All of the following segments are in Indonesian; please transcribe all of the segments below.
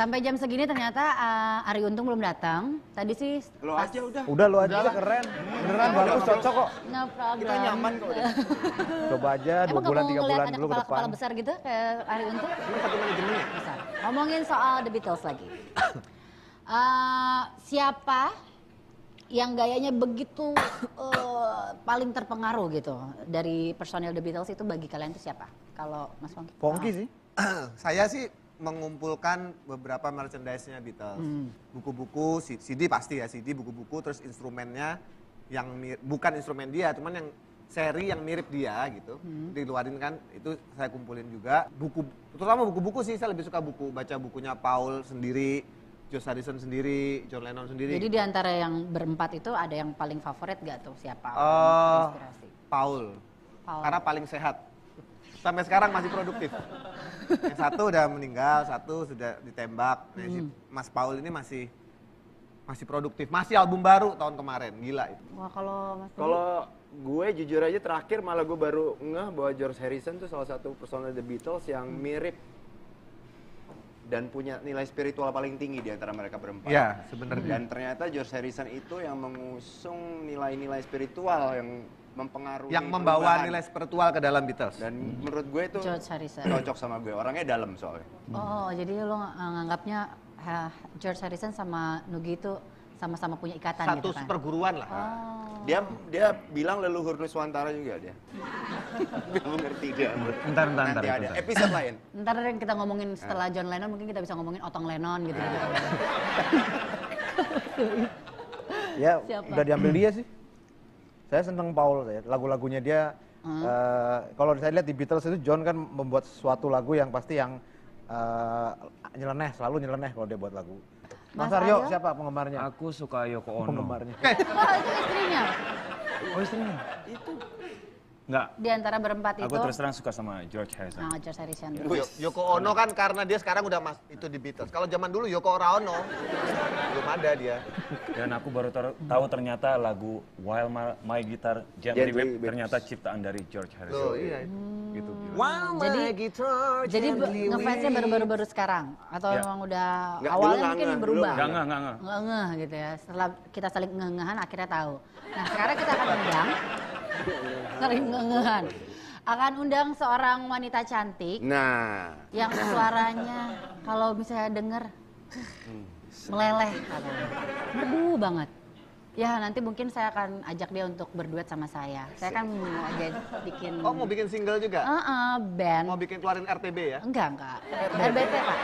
Sampai jam segini ternyata Arie Untung belum datang. Tadi sih Lo aja udah. Udah lo aja keren. Beneran bagus cocok kok. No problem. Kita nyaman kok. Coba aja 2 Emang bulan 3 kamu ngeliat bulan ada dulu ke depan. kepala besar gitu kayak Arie Untung? Ini satu manajemennya. Besar. Ngomongin soal The Beatles lagi. Siapa yang gayanya begitu paling terpengaruh gitu dari personil The Beatles itu bagi kalian itu siapa? Kalau Mas Pongki? Pongki sih. Saya sih mengumpulkan beberapa merchandise-nya Beatles. Buku-buku, CD pasti ya, CD, buku-buku, terus instrumennya yang bukan instrumen dia, cuman yang seri yang mirip dia gitu. Diluarin kan, itu saya kumpulin juga. Buku, terutama buku-buku sih, saya lebih suka baca bukunya Paul sendiri, George Harrison sendiri, John Lennon sendiri. Jadi di antara yang berempat itu ada yang paling favorit gak tuh siapa? Inspirasi. Paul. Paul. Karena paling sehat. Sampai sekarang masih produktif. Yang satu udah meninggal, satu sudah ditembak. Nah, si Mas Paul ini masih produktif. Masih album baru tahun kemarin, gila itu. Wah kalau Mas Kalau gue jujur aja terakhir malah gue baru ngeh bahwa George Harrison tuh salah satu personel The Beatles yang mirip dan punya nilai spiritual paling tinggi di antara mereka berempat. Iya, sebenarnya. Dan ternyata George Harrison itu yang mengusung nilai-nilai spiritual yang mempengaruhi Yang membawa perubahan. nilai spiritual ke dalam Beatles. Dan menurut gue itu George Harrison. cocok sama gue, orangnya dalam soalnya. Oh, jadi lo nganggapnya George Harrison sama Nugi itu sama-sama punya ikatan Satu gitu kan? perguruan lah. Oh. Dia bilang leluhur Nuswantara juga dia. Belum ngerti dia. Entar. Nanti ada episode lain. Ntar kita ngomongin setelah John Lennon mungkin kita bisa ngomongin Otong Lennon gitu. Ya Siapa? udah diambil dia sih. Saya seneng Paul, lagu-lagunya dia. Kalau saya lihat di Beatles itu John kan membuat suatu lagu yang pasti yang nyeleneh, selalu nyeleneh kalau dia buat lagu. Mas Mas Aryo Aryo? siapa penggemarnya? Aku suka Yoko Ono. Penggemarnya. Oh, itu istrinya. Oh istrinya? Itu. Enggak, Di antara berempat itu. aku terus terang suka sama George Harrison. George Harrison. Yoko Ono kan karena dia sekarang udah itu di Beatles. Kalau zaman dulu Yoko Ono belum ada dia. Dan aku baru tahu ternyata lagu While My Guitar Gently Gently Weep Weeps. ternyata ciptaan dari George Harrison. Loh, iya. Gitu. Jadi ngefansnya baru-baru sekarang atau Ya. emang udah Nggak, awalnya dulu mungkin nggak, berubah? dulu Enggak. Nggak ngeh gitu ya. Setelah kita saling ngeh-ngehan akhirnya tahu. Nah sekarang kita akan undang saling ngeh-ngehan. Akan undang seorang wanita cantik Nah, yang suaranya kalau misalnya denger meleleh katanya. Merdu banget. Ya nanti mungkin saya akan ajak dia untuk berduet sama saya. Saya kan mau aja bikin Oh, mau bikin single juga? band. Mau bikin keluarin RTB ya? Enggak. RBT Pak.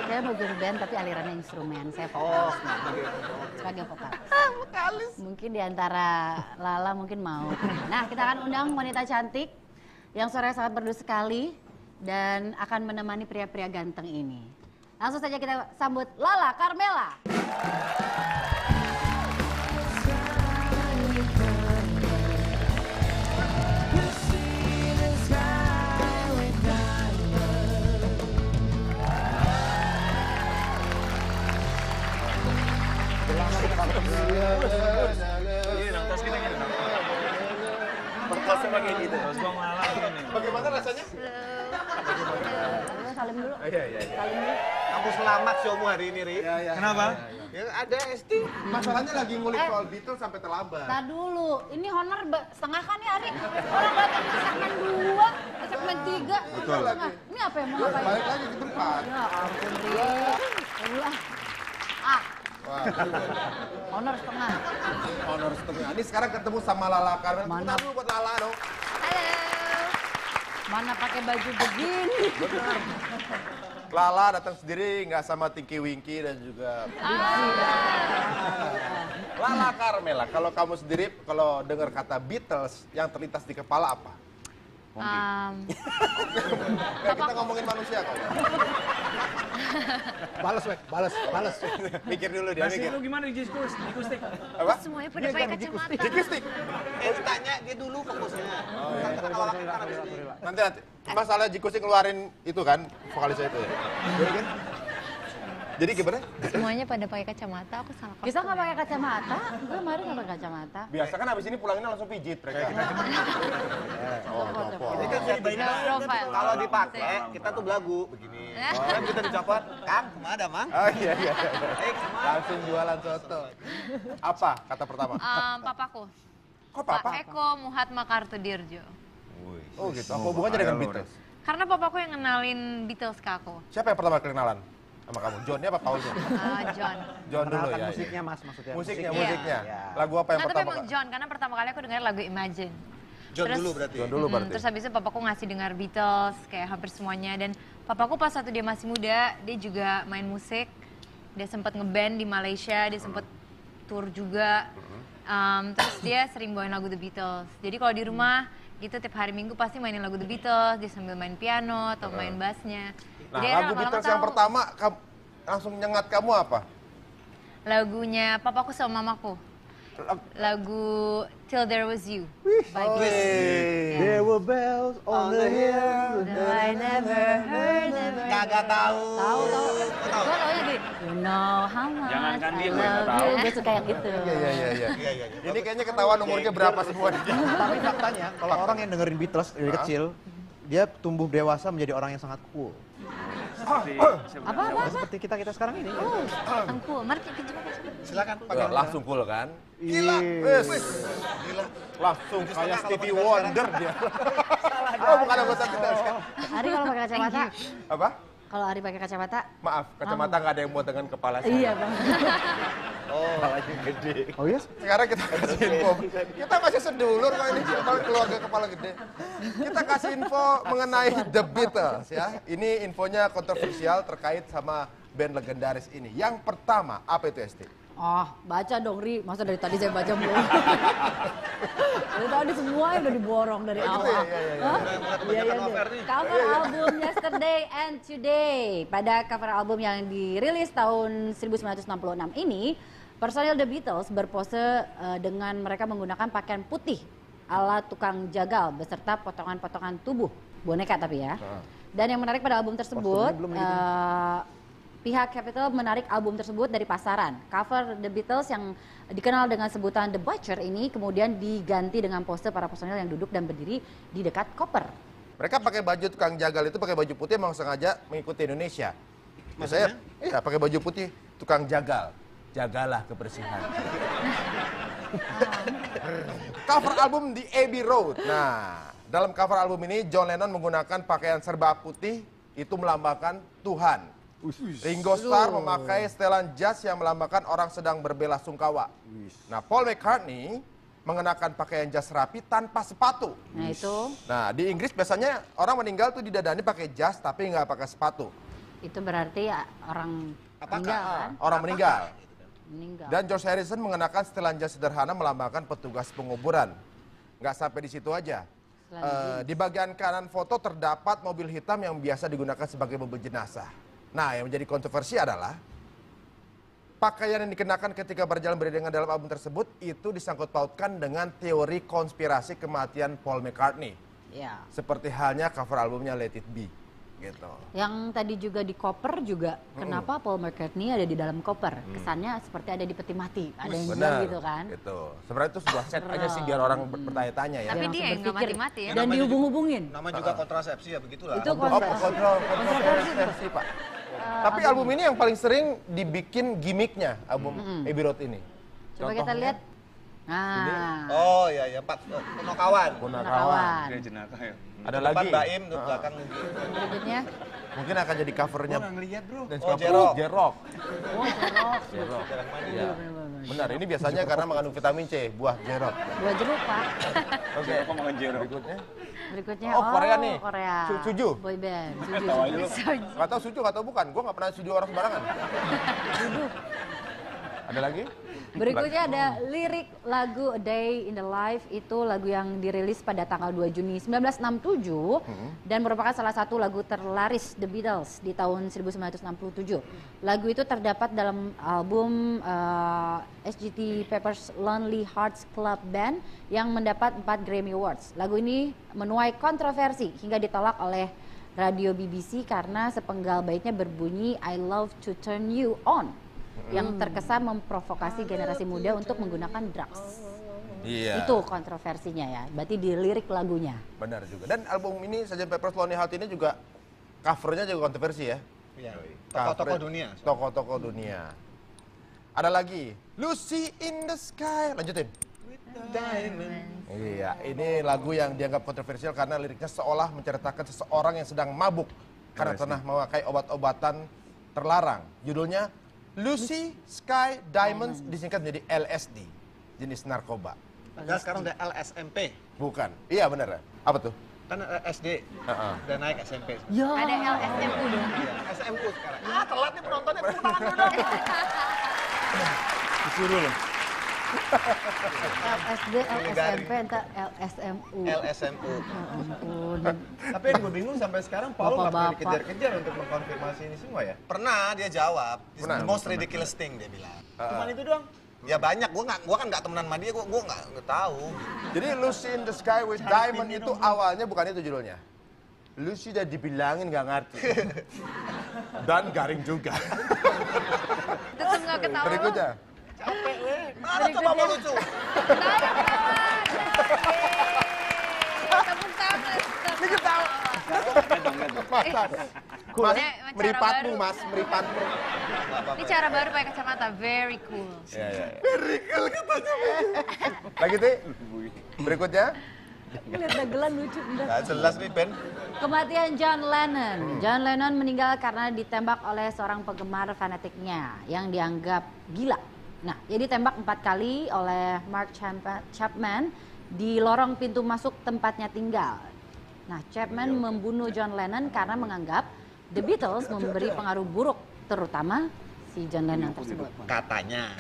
Saya mau bikin band tapi alirannya instrumen. Saya vokalis. Sebagai vokalis. Vokalis. Mungkin di antara Lala mungkin mau. Nah kita akan undang wanita cantik yang suaranya sangat merdu sekali dan akan menemani pria-pria ganteng ini. Langsung saja kita sambut Lala Carmela. perkosnya pakai gitu. Terus gua malah gini. Bagaimana rasanya? Halo, salim dulu. Iya. Salim dulu. Kamu selamat showmu hari ini, Ri. Kenapa? Ya, ada ST. Masalahnya lagi ngulik soal Beatles sampai terlambat. Nah dulu, ini honor setengah kan ya Ari? Orang datang di segmen 2, di segmen 3, setengah. Ini apa yang mau ngapain? Balik lagi di berempat. Ya ampun Ri. Aduh ah. Wah, Honor setengah. honor setengah. Ini sekarang ketemu sama Lala Carmela. Mana? Bentar dulu buat Lala dong. Halo. Mana pakai baju begini? Lala datang sendiri, nggak sama Tinky Winky dan juga Lala Carmela. Kalau kamu sendiri, kalau dengar kata Beatles, yang terlintas di kepala apa? Nggak, kita ngomongin manusia kok. Balas, Wek. Balas. Mikir dulu dia Nasib mikir. lu gimana di Jistik? Apa? Semuanya pada pakai kacamata. Jikustik. Tanya dia dulu fokusnya. Nanti. Masalah Jikustik ngeluarin itu kan, vokalisnya itu ya. Jadi gimana? Semuanya pada pakai kacamata, aku salah kostum. Kita nggak pakai kacamata, gue kemarin nggak pakai kacamata. Biasa kan abis ini pulanginnya langsung pijit mereka. Ini kan settingnya Profile. kalau dipakai kita tuh belagu begini. Kan kita dicopot, Kang, kemana, Mang? Oh iya. Kemana? Langsung jualan soto. Apa kata pertama? Papaku. Kok Pak papa? Eko Muhatma Kartodirjo. Oh gitu. Apa hubungannya dengan Beatles? Karena papaku yang kenalin Beatles ke aku. Siapa yang pertama kenalan sama kamu? Johnnya apa Paulnya? John. John dulu Mengenalkan ya. musiknya Mas maksudnya. Musiknya. Iya. Lagu apa yang Nah, tapi pertama? emang John, karena pertama kali aku dengar lagu Imagine. John dulu berarti. John dulu berarti. Terus habis itu papaku ngasih dengar Beatles, kayak hampir semuanya. Dan papaku pas waktu dia masih muda, dia juga main musik. Dia sempat ngeband di Malaysia, dia sempat tour juga. Terus dia sering bawain lagu The Beatles. Jadi kalau di rumah gitu tiap hari Minggu pasti mainin lagu The Beatles, dia sambil main piano atau main bassnya. Nah, Jadi lagu lama-lama Beatles yang tahu pertama langsung nyengat kamu apa? lagunya papaku sama mamaku. Lagu Till There Was You. By Oh, Beatles. There were bells on the hill. Though I never heard them. Kagak tahu. Tahu. Gue taunya gini, you know how much Jangankan I dia, gue nggak love tahu. you. Gue suka yang gitu. Iya. Ini kayaknya ketahuan umurnya berapa semua. Tapi faktanya, kalau orang yang dengerin Beatles dari kecil, dia tumbuh dewasa menjadi orang yang sangat cool. Apa? Seperti kita sekarang ini. Angku, mari kita coba. Silakan Ya, langsung cool kan? Gila. Gila. Langsung kayak Stevie Wonder dia. Oh, bukan anggota Beatles. Ari kalau pakai kacamata, Apa? kalau Ari pakai kacamata, Maaf, kacamata nggak ada yang buat dengan kepala saya. iya bang. Oh iya? Sekarang kita kasih info. Kita masih sedulur kok ini keluarga kepala gede. Kita kasih info mengenai The Beatles ya. Ini infonya kontroversial terkait sama band legendaris ini. Yang pertama, apa itu Esti? Baca dong Ri, masa dari tadi saya baca mulu. Dari tadi semuanya udah diborong dari Oh, gitu awal. ya? Iya. Iya. Cover album Yesterday and Today. Pada cover album yang dirilis tahun 1966 ini, personil The Beatles berpose dengan mereka menggunakan pakaian putih ala tukang jagal beserta potongan-potongan tubuh boneka tapi ya. Dan yang menarik pada album tersebut, pihak Capitol menarik album tersebut dari pasaran. Cover The Beatles yang dikenal dengan sebutan The Butcher ini kemudian diganti dengan pose para personil yang duduk dan berdiri di dekat koper. Mereka pakai baju tukang jagal itu pakai baju putih emang sengaja mengikuti Indonesia. Biasanya, iya pakai baju putih tukang jagal. Jagalah kebersihan. Cover album di Abbey Road. Nah, dalam cover album ini John Lennon menggunakan pakaian serba putih itu melambangkan Tuhan. Ringo Starr memakai setelan jas yang melambangkan orang sedang berbela sungkawa. Nah, Paul McCartney mengenakan pakaian jas rapi tanpa sepatu. Nah itu Nah, di Inggris biasanya orang meninggal tuh didadani pakai jas tapi nggak pakai sepatu. berarti orang meninggal kan? Orang meninggal. Meninggal. Dan George Harrison mengenakan setelan jas sederhana melambangkan petugas penguburan. Nggak sampai di situ aja. Di bagian kanan foto terdapat mobil hitam yang biasa digunakan sebagai mobil jenazah. Nah, yang menjadi kontroversi adalah pakaian yang dikenakan ketika berjalan beriringan dalam album tersebut itu disangkut pautkan dengan teori konspirasi kematian Paul McCartney. Ya. Seperti halnya cover albumnya Let It Be. Gitu. Yang tadi juga di koper juga, kenapa Paul McCartney ada di dalam koper? Kesannya seperti ada di peti mati, ada yang bilang gitu kan? Gitu. Sebenarnya itu sebuah set aja sih biar orang bertanya-tanya ya. Tapi Langsung dia yang nggak berpikir. mati-mati ya. Dan dihubung-hubungin. Nama juga kontrasepsi ya begitulah. Itu Kontroversi, Pak. Tapi album ini yang paling sering dibikin gimmicknya album Abbey Road ini. Coba kita lihat. Nah, Oh iya, Punakawan. Punakawan. Dia jenaka ya. Ada Depan lagi. Baim, di belakang gitu. Berikutnya. Mungkin akan jadi covernya. ngeliat bro. Oh, J-Rock. J-Rock. Oh, J-Rock. Iya. Benar, ini biasanya karena mengandung vitamin C, buah J-Rock. Dua jeruk, Pak. Oke. Apa makan jeruk? Berikutnya. Berikutnya, Oh, Korea nih. Korea. Suju. Boy band. Suju. Tahu aja lu. Gak tau suju, gak tau bukan. Gue gak pernah suju orang sembarangan. Ada lagi? Berikutnya ada lirik lagu A Day in the Life, itu lagu yang dirilis pada tanggal 2 Juni 1967 dan merupakan salah satu lagu terlaris The Beatles di tahun 1967. Lagu itu terdapat dalam album SGT Pepper's Lonely Hearts Club Band yang mendapat 4 Grammy Awards. Lagu ini menuai kontroversi hingga ditolak oleh radio BBC karena sepenggal baitnya berbunyi I love to turn you on, yang terkesan memprovokasi generasi muda untuk menggunakan drugs. Iya. Itu kontroversinya ya, berarti di lirik lagunya. Benar juga. Dan album ini Sgt. Pepper's Lonely Hearts ini juga covernya juga kontroversi ya. Iya. Tokoh-tokoh dunia. Tokoh-tokoh dunia. Ada lagi Lucy in the Sky. Lanjutin. Iya, ini lagu yang dianggap kontroversial karena liriknya seolah menceritakan seseorang yang sedang mabuk karena pernah memakai obat-obatan terlarang. Judulnya Lucy Sky Diamonds, disingkat menjadi LSD, jenis narkoba. Padahal sekarang udah LSMP. Bukan. Iya benar. Apa tuh? Kan SD, udah naik SMP. Ya. Ada LSMU dong. Iya, SMU sekarang. Ah, telat nih penontonnya, tepuk tangan dulu dong. Disuruh loh. LSD, LSMP, entar LSMU. LSMU. Ampun. Tapi yang gue bingung sampai sekarang Paul nggak pernah Bapak-bapak. dikejar-kejar untuk mengkonfirmasi ini semua ya? Pernah dia jawab, "It's Pernah. the most ridiculous thing," dia bilang. Cuman itu doang. Ya banyak, gua kan nggak temenan sama dia, gua nggak tahu. Jadi Lucy in the Sky with Diamond itu awalnya bukan itu judulnya. Lucy udah dibilangin nggak ngerti. Dan garing juga. Tetep nggak ketawa lo. Berikutnya. Mana coba mau lucu? Tepuk tangan. Ini ketawa. Meripatmu mas, meripatmu. Ini cara baru pakai kacamata, very cool. Lagi Ti, berikutnya. Lihat dagelan lucu. Bentar. Nggak jelas nih Ben. Kematian John Lennon. John Lennon meninggal karena ditembak oleh seorang penggemar fanatiknya yang dianggap gila. Nah, dia ditembak 4 kali oleh Mark Chapman di lorong pintu masuk tempatnya tinggal. Nah, Chapman membunuh John Lennon karena menganggap The Beatles memberi pengaruh buruk, terutama si John Lennon tersebut. Katanya.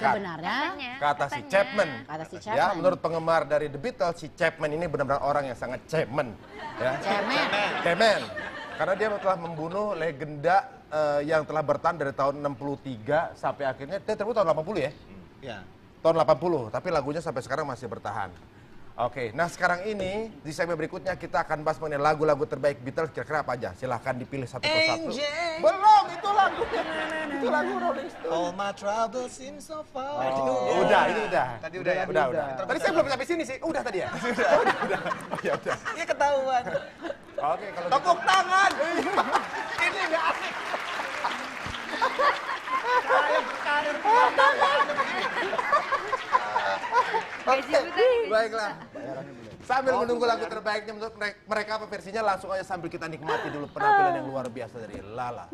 Sebenarnya, Kata si Chapman. kata si Ya, Chapman. menurut penggemar dari The Beatles, si Chapman ini benar-benar orang yang sangat Chapman. Ya. Chapman. Karena dia telah membunuh legenda yang telah bertahan dari tahun 63 sampai akhirnya, dia terbukti tahun 80 ya? Ya. Tahun 80, tapi lagunya sampai sekarang masih bertahan. Oke, nah sekarang ini di segmen berikutnya kita akan bahas mengenai lagu-lagu terbaik Beatles, kira-kira apa aja? Silahkan dipilih satu persatu. Angel. Belum, itu lagu. Itu lagu Rolling Stone. All my troubles seem so far. Udah, ini udah. Tadi udah ya? Udah. Tadi saya belum sampai sini sih. Udah tadi ya? Udah. Oh ya udah. Ini ketahuan. Oke, kalau Tepuk tangan. Ini nggak asik. Oke, baiklah. Sambil menunggu lagu terbaiknya menurut mereka apa versinya, langsung aja sambil kita nikmati dulu penampilan yang luar biasa dari Lala.